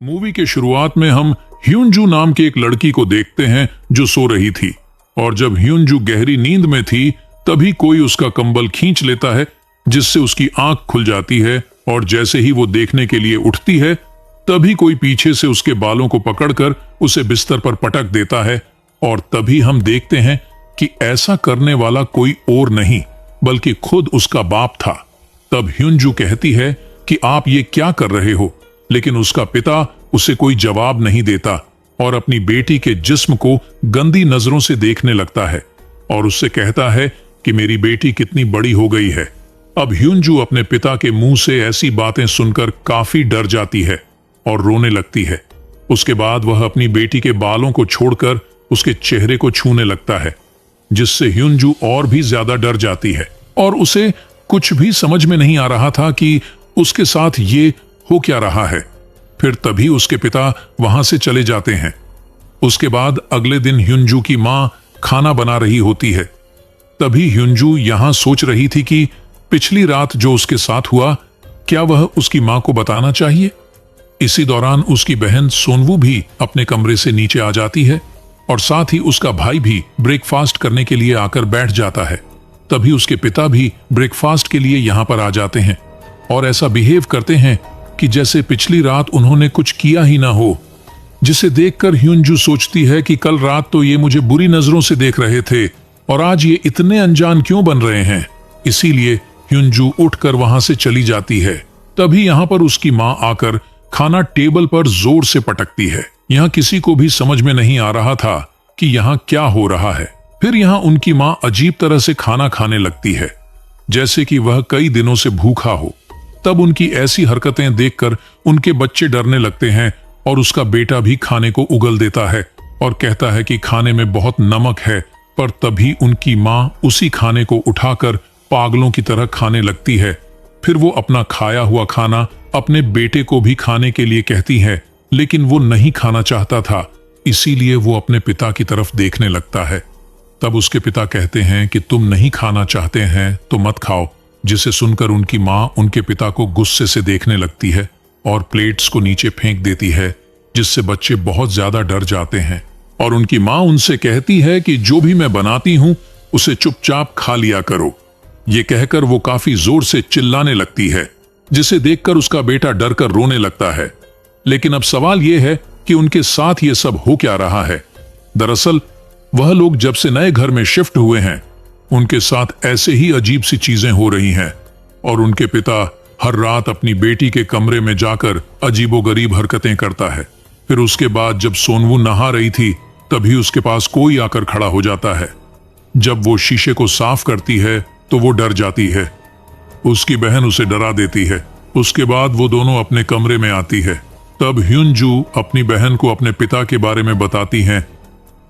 Movie के शुरुआत में हम ह्यूनजू नाम की एक लड़की को देखते हैं जो सो रही थी, और जब ह्यूनजू गहरी नींद में थी तभी कोई उसका कंबल खींच लेता है, जिससे उसकी आंख खुल जाती है। और जैसे ही वो देखने के लिए उठती है तभी कोई पीछे से उसके बालों को पकड़कर उसे बिस्तर पर पटक देता है। और तभी हम देखते हैं कि ऐसा करने वाला कोई और नहीं बल्कि खुद उसका बाप था। तब ह्यूनजू कहती है कि आप ये क्या कर रहे हो, लेकिन उसका पिता उसे कोई जवाब नहीं देता और अपनी बेटी के जिस्म को गंदी नजरों से देखने लगता है और उससे कहता है कि मेरी बेटी कितनी बड़ी हो गई है। अब ह्यूनजू अपने पिता के मुंह से ऐसी बातें सुनकर काफी डर जाती है और रोने लगती है। उसके बाद वह अपनी बेटी के बालों को छोड़कर उसके चेहरे को छूने लगता है, जिससे ह्यूनजू और भी ज्यादा डर जाती है और उसे कुछ भी समझ में नहीं आ रहा था कि उसके साथ ये हो क्या रहा है। फिर तभी उसके पिता वहां से चले जाते हैं। उसके बाद अगले दिन ह्यूनजू की मां खाना बना रही होती है। तभी ह्यूनजू यहां सोच रही थी कि पिछली रात जो उसके साथ हुआ क्या वह उसकी मां को बताना चाहिए। इसी दौरान उसकी बहन सोनवू भी अपने कमरे से नीचे आ जाती है और साथ ही उसका भाई भी ब्रेकफास्ट करने के लिए आकर बैठ जाता है। तभी उसके पिता भी ब्रेकफास्ट के लिए यहां पर आ जाते हैं और ऐसा बिहेव करते हैं कि जैसे पिछली रात उन्होंने कुछ किया ही ना हो, जिसे देखकर ह्यूनजू सोचती है कि कल रात तो ये मुझे बुरी नजरों से देख रहे थे और आज ये इतने अनजान क्यों बन रहे हैं। इसीलिए ह्यूनजू उठकर वहां से चली जाती है। तभी यहां पर उसकी मां आकर खाना टेबल पर जोर से पटकती है। यहां किसी को भी समझ में नहीं आ रहा था कि यहां क्या हो रहा है। फिर यहां उनकी मां अजीब तरह से खाना खाने लगती है, जैसे कि वह कई दिनों से भूखा हो। तब उनकी ऐसी हरकतें देखकर उनके बच्चे डरने लगते हैं और उसका बेटा भी खाने को उगल देता है और कहता है कि खाने में बहुत नमक है। पर तभी उनकी मां उसी खाने को उठाकर पागलों की तरह खाने लगती है। फिर वो अपना खाया हुआ खाना अपने बेटे को भी खाने के लिए कहती है, लेकिन वो नहीं खाना चाहता था, इसीलिए वो अपने पिता की तरफ देखने लगता है। तब उसके पिता कहते हैं कि तुम नहीं खाना चाहते हैं तो मत खाओ, जिसे सुनकर उनकी मां उनके पिता को गुस्से से देखने लगती है और प्लेट्स को नीचे फेंक देती है, जिससे बच्चे बहुत ज्यादा डर जाते हैं। और उनकी मां उनसे कहती है कि जो भी मैं बनाती हूं उसे चुपचाप खा लिया करो। ये कहकर वो काफी जोर से चिल्लाने लगती है, जिसे देखकर उसका बेटा डरकर रोने लगता है। लेकिन अब सवाल यह है कि उनके साथ ये सब हो क्या रहा है। दरअसल वह लोग जब से नए घर में शिफ्ट हुए हैं उनके साथ ऐसे ही अजीब सी चीजें हो रही हैं और उनके पिता हर रात अपनी बेटी के कमरे में जाकर अजीबोगरीब हरकतें करता है। फिर उसके बाद जब सोनवू नहा रही थी तभी उसके पास कोई आकर खड़ा हो जाता है। जब वो शीशे को साफ करती है तो वो डर जाती है। उसकी बहन उसे डरा देती है। उसके बाद वो दोनों अपने कमरे में आती है। तब ह्यूनजू अपनी बहन को अपने पिता के बारे में बताती हैं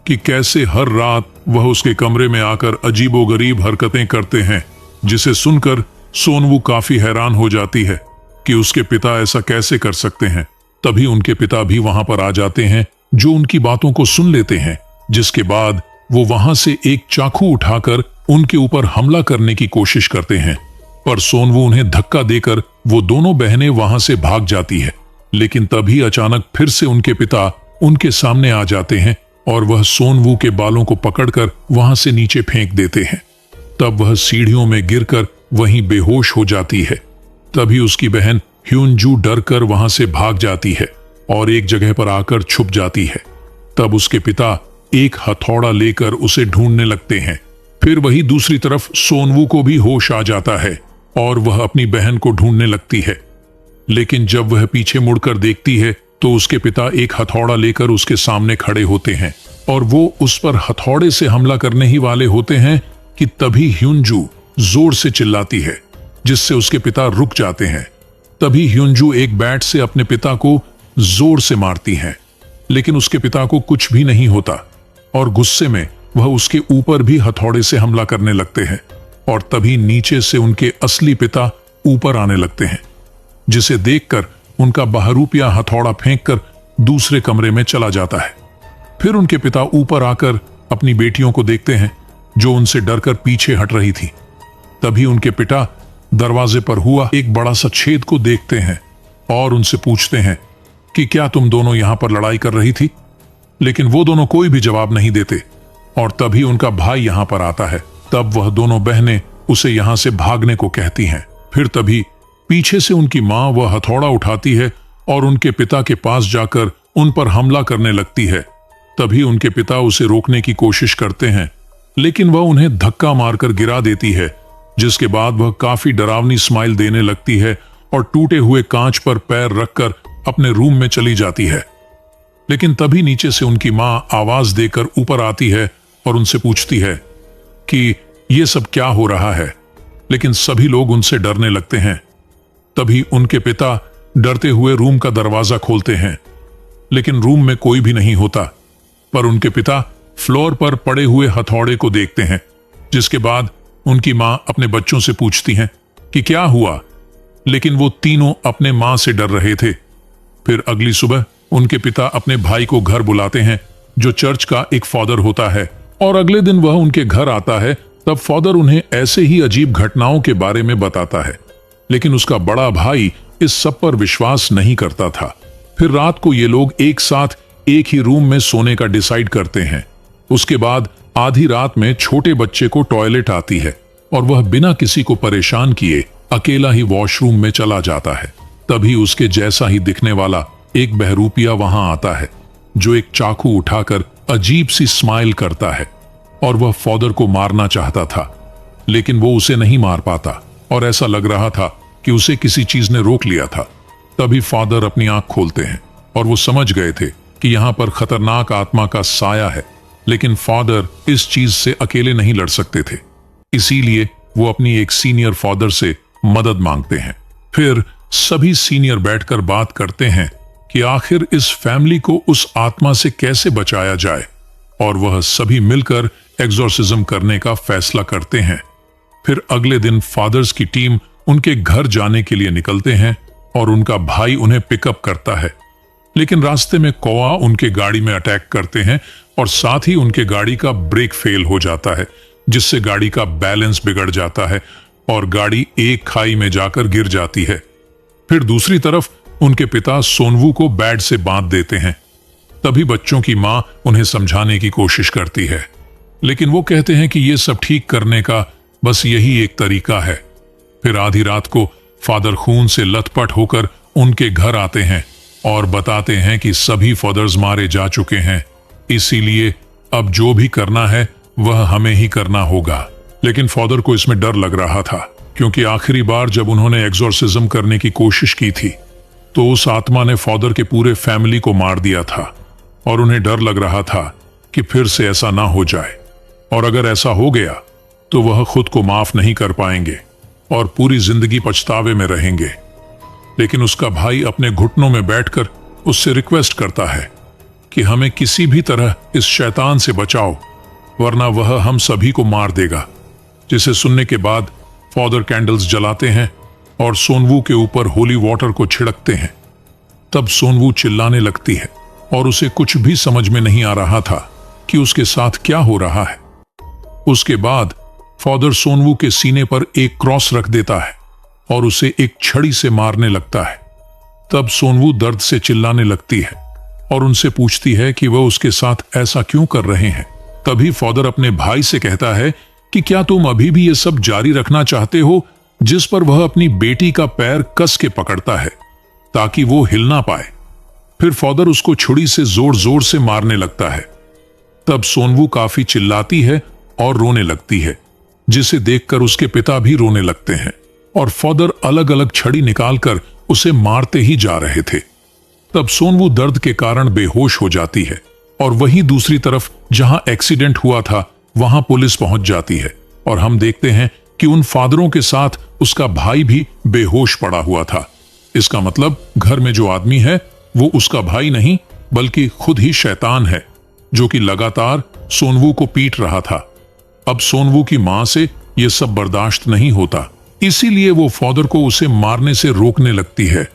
कि कैसे हर रात वह उसके कमरे में आकर अजीबोगरीब हरकतें करते हैं, जिसे सुनकर सोनवू काफी हैरान हो जाती है कि उसके पिता ऐसा कैसे कर सकते हैं। तभी उनके पिता भी वहां पर आ जाते हैं, जो उनकी बातों को सुन लेते हैं, जिसके बाद वो वहां से एक चाकू उठाकर उनके ऊपर हमला करने की कोशिश करते हैं। पर सोनवू उन्हें धक्का देकर वो दोनों बहनें वहां से भाग जाती है। लेकिन तभी अचानक फिर से उनके पिता उनके सामने आ जाते हैं और वह सोनवू के बालों को पकड़कर वहां से नीचे फेंक देते हैं। तब वह सीढ़ियों में गिरकर वहीं बेहोश हो जाती है। तभी उसकी बहन ह्यूनजू डरकर वहां से भाग जाती है और एक जगह पर आकर छुप जाती है। तब उसके पिता एक हथौड़ा लेकर उसे ढूंढने लगते हैं। फिर वही दूसरी तरफ सोनवू को भी होश आ जाता है और वह अपनी बहन को ढूंढने लगती है। लेकिन जब वह पीछे मुड़कर देखती है तो उसके पिता एक हथौड़ा लेकर उसके सामने खड़े होते हैं और वो उस पर हथौड़े से हमला करने ही वाले होते हैं कि तभी ह्यूनजू जोर से चिल्लाती है, जिससे उसके पिता रुक जाते हैं। तभी ह्यूनजू एक बैट से अपने पिता को जोर से मारती है, लेकिन उसके पिता को कुछ भी नहीं होता और गुस्से में वह उसके ऊपर भी हथौड़े से हमला करने लगते हैं। और तभी नीचे से उनके असली पिता ऊपर आने लगते हैं, जिसे देखकर उनका बहरूपिया हथौड़ा फेंककर दूसरे कमरे में चला जाता है। फिर उनके पिता ऊपर आकर अपनी बेटियों को देखते हैं, जो उनसे डरकर पीछे हट रही थी। तभी उनके पिता दरवाजे पर हुआ एक बड़ा सा छेद को देखते हैं और उनसे पूछते हैं कि क्या तुम दोनों यहां पर लड़ाई कर रही थी? लेकिन वो दोनों कोई भी जवाब नहीं देते और तभी उनका भाई यहां पर आता है। तब वह दोनों बहनें उसे यहां से भागने को कहती हैं। फिर तभी पीछे से उनकी मां वह हथौड़ा उठाती है और उनके पिता के पास जाकर उन पर हमला करने लगती है। तभी उनके पिता उसे रोकने की कोशिश करते हैं, लेकिन वह उन्हें धक्का मारकर गिरा देती है, जिसके बाद वह काफी डरावनी स्माइल देने लगती है और टूटे हुए कांच पर पैर रखकर अपने रूम में चली जाती है। लेकिन तभी नीचे से उनकी मां आवाज देकर ऊपर आती है और उनसे पूछती है कि ये सब क्या हो रहा है। लेकिन सभी लोग उनसे डरने लगते हैं। तभी उनके पिता डरते हुए रूम का दरवाजा खोलते हैं, लेकिन रूम में कोई भी नहीं होता। पर उनके पिता फ्लोर पर पड़े हुए हथौड़े को देखते हैं, जिसके बाद उनकी मां अपने बच्चों से पूछती हैं कि क्या हुआ। लेकिन वो तीनों अपने मां से डर रहे थे। फिर अगली सुबह उनके पिता अपने भाई को घर बुलाते हैं, जो चर्च का एक फादर होता है, और अगले दिन वह उनके घर आता है। तब फादर उन्हें ऐसे ही अजीब घटनाओं के बारे में बताता है, लेकिन उसका बड़ा भाई इस सब पर विश्वास नहीं करता था। फिर रात को ये लोग एक साथ एक ही रूम में सोने का डिसाइड करते हैं। उसके बाद आधी रात में छोटे बच्चे को टॉयलेट आती है और वह बिना किसी को परेशान किए अकेला ही वॉशरूम में चला जाता है। तभी उसके जैसा ही दिखने वाला एक बहरूपिया वहां आता है, जो एक चाकू उठाकर अजीब सी स्माइल करता है और वह फादर को मारना चाहता था, लेकिन वो उसे नहीं मार पाता और ऐसा लग रहा था कि उसे किसी चीज ने रोक लिया था। तभी फादर अपनी आंख खोलते हैं और वो समझ गए थे कि यहां पर खतरनाक आत्मा का साया है। लेकिन फादर इस चीज से अकेले नहीं लड़ सकते थे, इसीलिए वो अपनी एक सीनियर फादर से मदद मांगते हैं। फिर सभी सीनियर बैठकर बात करते हैं कि आखिर इस फैमिली को उस आत्मा से कैसे बचाया जाए, और वह सभी मिलकर एग्जॉर्सिज्म करने का फैसला करते हैं। फिर अगले दिन फादर्स की टीम उनके घर जाने के लिए निकलते हैं और उनका भाई उन्हें पिकअप करता है। लेकिन रास्ते में कौआ उनके गाड़ी में अटैक करते हैं और साथ ही उनके गाड़ी का ब्रेक फेल हो जाता है, जिससे गाड़ी का बैलेंस बिगड़ जाता है और गाड़ी एक खाई में जाकर गिर जाती है। फिर दूसरी तरफ उनके पिता सोनवू को बेड से बांध देते हैं। तभी बच्चों की मां उन्हें समझाने की कोशिश करती है, लेकिन वो कहते हैं कि ये सब ठीक करने का बस यही एक तरीका है। फिर आधी रात को फादर खून से लथपथ होकर उनके घर आते हैं और बताते हैं कि सभी फादर्स मारे जा चुके हैं, इसीलिए अब जो भी करना है वह हमें ही करना होगा। लेकिन फादर को इसमें डर लग रहा था, क्योंकि आखिरी बार जब उन्होंने एग्जॉर्सिज्म करने की कोशिश की थी तो उस आत्मा ने फादर के पूरे फैमिली को मार दिया था, और उन्हें डर लग रहा था कि फिर से ऐसा ना हो जाए, और अगर ऐसा हो गया तो वह खुद को माफ नहीं कर पाएंगे और पूरी जिंदगी पछतावे में रहेंगे। लेकिन उसका भाई अपने घुटनों में बैठकर उससे रिक्वेस्ट करता है कि हमें किसी भी तरह इस शैतान से बचाओ, वरना वह हम सभी को मार देगा। जिसे सुनने के बाद फादर कैंडल्स जलाते हैं और सोनवू के ऊपर होली वाटर को छिड़कते हैं। तब सोनवू चिल्लाने लगती है और उसे कुछ भी समझ में नहीं आ रहा था कि उसके साथ क्या हो रहा है। उसके बाद फादर सोनवू के सीने पर एक क्रॉस रख देता है और उसे एक छड़ी से मारने लगता है। तब सोनवू दर्द से चिल्लाने लगती है और उनसे पूछती है कि वह उसके साथ ऐसा क्यों कर रहे हैं। तभी फादर अपने भाई से कहता है कि क्या तुम अभी भी ये सब जारी रखना चाहते हो, जिस पर वह अपनी बेटी का पैर कस के पकड़ता है ताकि वो हिल ना पाए। फिर फादर उसको छुरी से जोर जोर से मारने लगता है। तब सोनवू काफी चिल्लाती है और रोने लगती है, जिसे देखकर उसके पिता भी रोने लगते हैं और फादर अलग अलग छड़ी निकालकर उसे मारते ही जा रहे थे। तब सोनवू दर्द के कारण बेहोश हो जाती है और वहीं दूसरी तरफ जहां एक्सीडेंट हुआ था वहां पुलिस पहुंच जाती है और हम देखते हैं कि उन फादरों के साथ उसका भाई भी बेहोश पड़ा हुआ था। इसका मतलब घर में जो आदमी है वो उसका भाई नहीं बल्कि खुद ही शैतान है, जो कि लगातार सोनवू को पीट रहा था। अब सोनवू की मां से यह सब बर्दाश्त नहीं होता, इसीलिए वो फादर को उसे मारने से रोकने लगती है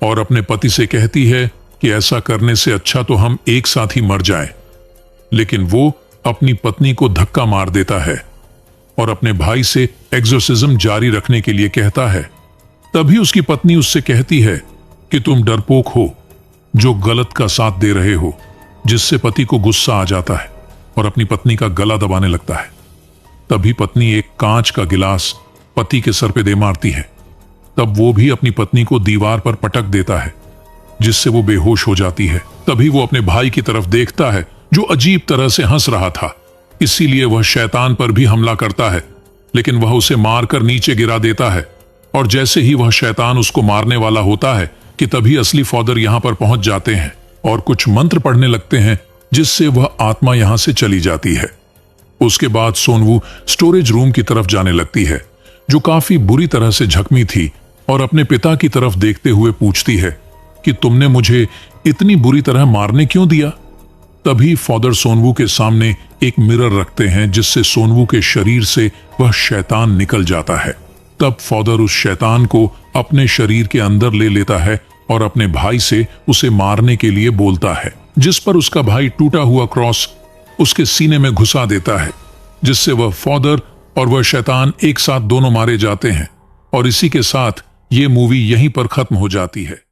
और अपने पति से कहती है कि ऐसा करने से अच्छा तो हम एक साथ ही मर जाएं। लेकिन वो अपनी पत्नी को धक्का मार देता है और अपने भाई से एक्सोर्सिज्म जारी रखने के लिए कहता है। तभी उसकी पत्नी उससे कहती है कि तुम डरपोक हो, जो गलत का साथ दे रहे हो, जिससे पति को गुस्सा आ जाता है और अपनी पत्नी का गला दबाने लगता है। तभी पत्नी एक कांच का गिलास पति के सर पे दे मारती है। तब वो भी अपनी पत्नी को दीवार पर पटक देता है, जिससे वो बेहोश हो जाती है। तभी वो अपने भाई की तरफ देखता है, जो अजीब तरह से हंस रहा था। इसीलिए वह शैतान पर भी हमला करता है, लेकिन वह उसे मारकर नीचे गिरा देता है। और जैसे ही वह शैतान उसको मारने वाला होता है कि तभी असली फादर यहां पर पहुंच जाते हैं और कुछ मंत्र पढ़ने लगते हैं, जिससे वह आत्मा यहां से चली जाती है। उसके बाद सोनवू स्टोरेज रूम की तरफ जाने लगती है, जो काफी बुरी तरह से जख्मी थी, और अपने पिता की तरफ देखते हुए पूछती है कि तुमने मुझे इतनी बुरी तरह मारने क्यों दिया। तभी फादर सोनवू के सामने एक मिरर रखते हैं, जिससे सोनवू के शरीर से वह शैतान निकल जाता है। तब फादर उस शैतान को अपने शरीर के अंदर ले लेता है और अपने भाई से उसे मारने के लिए बोलता है, जिस पर उसका भाई टूटा हुआ क्रॉस उसके सीने में घुसा देता है, जिससे वह फादर और वह शैतान एक साथ दोनों मारे जाते हैं। और इसी के साथ ये मूवी यहीं पर खत्म हो जाती है।